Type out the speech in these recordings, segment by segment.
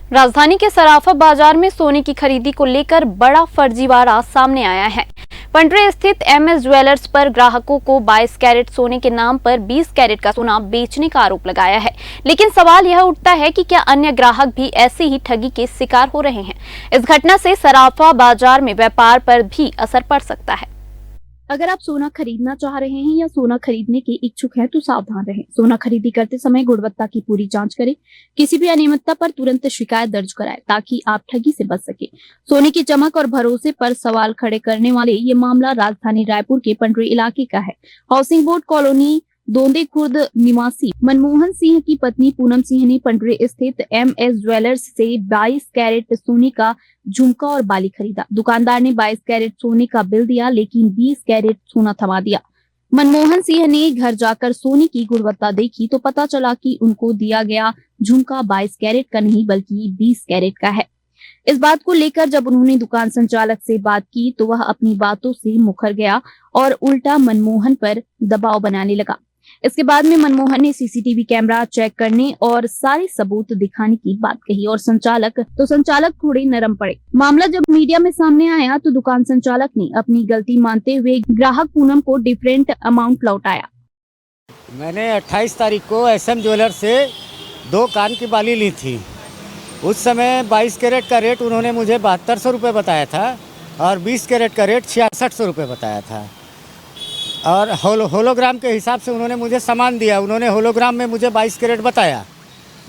राजधानी के सराफा बाजार में सोने की खरीदी को लेकर बड़ा फर्जीवाड़ा सामने आया है। पंडरी स्थित एमएस ज्वेलर्स पर ग्राहकों को 22 कैरेट सोने के नाम पर 20 कैरेट का सोना बेचने का आरोप लगाया है। लेकिन सवाल यह उठता है कि क्या अन्य ग्राहक भी ऐसे ही ठगी के शिकार हो रहे हैं। इस घटना से सराफा बाजार में व्यापार पर भी असर पड़ सकता है। अगर आप सोना खरीदना चाह रहे हैं या सोना खरीदने के इच्छुक हैं तो सावधान रहें। सोना खरीदी करते समय गुणवत्ता की पूरी जांच करें। किसी भी अनियमितता पर तुरंत शिकायत दर्ज कराएं ताकि आप ठगी से बच सके। सोने की चमक और भरोसे पर सवाल खड़े करने वाले ये मामला राजधानी रायपुर के पंडरी इलाके का है। हाउसिंग बोर्ड कॉलोनी दोंदे खुर्द निवासी मनमोहन सिंह की पत्नी पूनम सिंह ने पंडरी स्थित एमएस ज्वेलर्स से 22 कैरेट सोने का झुमका और बाली खरीदा। दुकानदार ने 22 कैरेट सोने का बिल दिया, लेकिन 20 कैरेट सोना थमा दिया। मनमोहन सिंह ने घर जाकर सोने की गुणवत्ता देखी तो पता चला कि उनको दिया गया झुमका 22 कैरेट का नहीं बल्कि 20 कैरेट का है। इस बात को लेकर जब उन्होंने दुकान संचालक से बात की तो वह अपनी बातों से मुकर गया और उल्टा मनमोहन पर दबाव बनाने लगा। इसके बाद में मनमोहन ने सीसीटीवी कैमरा चेक करने और सारे सबूत दिखाने की बात कही और संचालक थोड़े नरम पड़े। मामला जब मीडिया में सामने आया तो दुकान संचालक ने अपनी गलती मानते हुए ग्राहक पूनम को डिफरेंट अमाउंट लौटाया। मैंने 28 तारीख को एसएम ज्वेलर से 2 कान की बाली ली थी। उस समय 22 कैरेट का रेट उन्होंने मुझे 7200 रुपये बताया था और 20 कैरेट का रेट 6600 रुपये बताया था। और होलोग्राम के हिसाब से उन्होंने मुझे सामान दिया। उन्होंने होलोग्राम में मुझे 22 कैरेट बताया।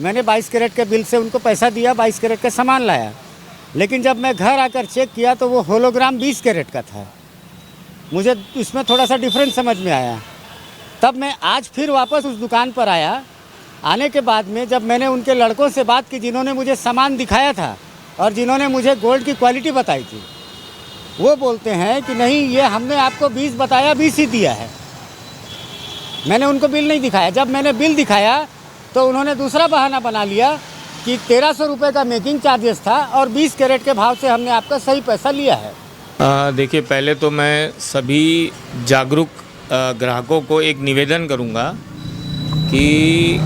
मैंने 22 कैरेट के बिल से उनको पैसा दिया, 22 कैरेट का सामान लाया। लेकिन जब मैं घर आकर चेक किया तो वो होलोग्राम 20 कैरेट का था। मुझे इसमें थोड़ा सा डिफरेंस समझ में आया। तब मैं आज फिर वापस उस दुकान पर आया। आने के बाद में जब मैंने उनके लड़कों से बात की जिन्होंने मुझे सामान दिखाया था और जिन्होंने मुझे गोल्ड की क्वालिटी बताई थी, वो बोलते हैं कि नहीं, ये हमने आपको 20 बताया, 20 ही दिया है। मैंने उनको बिल नहीं दिखाया। जब मैंने बिल दिखाया तो उन्होंने दूसरा बहाना बना लिया कि 1300 रुपये का मेकिंग चार्जेस था और 20 कैरेट के भाव से हमने आपका सही पैसा लिया है। देखिए, पहले तो मैं सभी जागरूक ग्राहकों को एक निवेदन करूंगा कि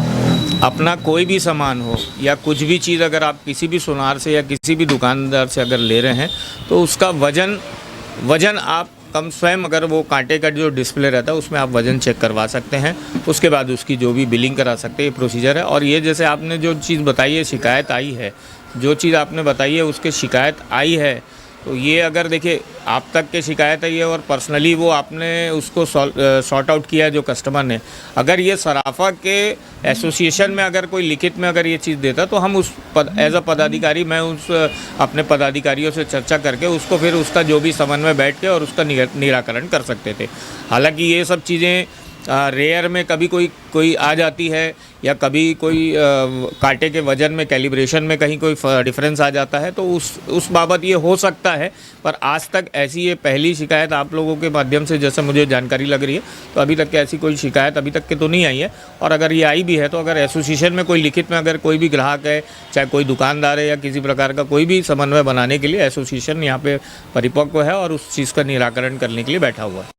अपना कोई भी सामान हो या कुछ भी चीज़ अगर आप किसी भी सुनार से या किसी भी दुकानदार से अगर ले रहे हैं तो उसका वज़न आप कम स्वयं, अगर वो कांटे का जो डिस्प्ले रहता है उसमें आप वज़न चेक करवा सकते हैं। उसके बाद उसकी जो भी बिलिंग करा सकते हैं, ये प्रोसीजर है। और ये जैसे आपने जो चीज़ बताई है, शिकायत आई है, जो चीज़ आपने बताई है उसके शिकायत आई है, तो ये अगर देखिए आप तक के शिकायत है ये और पर्सनली वो आपने उसको सॉर्ट आउट किया है जो कस्टमर ने। अगर ये सराफा के एसोसिएशन में अगर कोई लिखित में अगर ये चीज़ देता तो हम उस एज अ पदाधिकारी मैं उस अपने पदाधिकारियों से चर्चा करके उसको फिर उसका जो भी समन्वय बैठ के और उसका निराकरण कर सकते थे। हालांकि ये सब चीज़ें रेयर में कभी कोई आ जाती है या कभी कोई कांटे के वज़न में कैलिब्रेशन में कहीं कोई डिफरेंस आ जाता है, तो उस बाबत ये हो सकता है। पर आज तक ऐसी ये पहली शिकायत आप लोगों के माध्यम से जैसे मुझे जानकारी लग रही है, तो अभी तक ऐसी कोई शिकायत अभी तक के तो नहीं आई है। और अगर ये आई भी है तो अगर एसोसिएशन में कोई लिखित में अगर कोई भी ग्राहक है, चाहे कोई दुकानदार है या किसी प्रकार का कोई भी समन्वय बनाने के लिए एसोसिएशन यहाँ पे परिपक्व है और उस चीज़ का निराकरण करने के लिए बैठा हुआ है।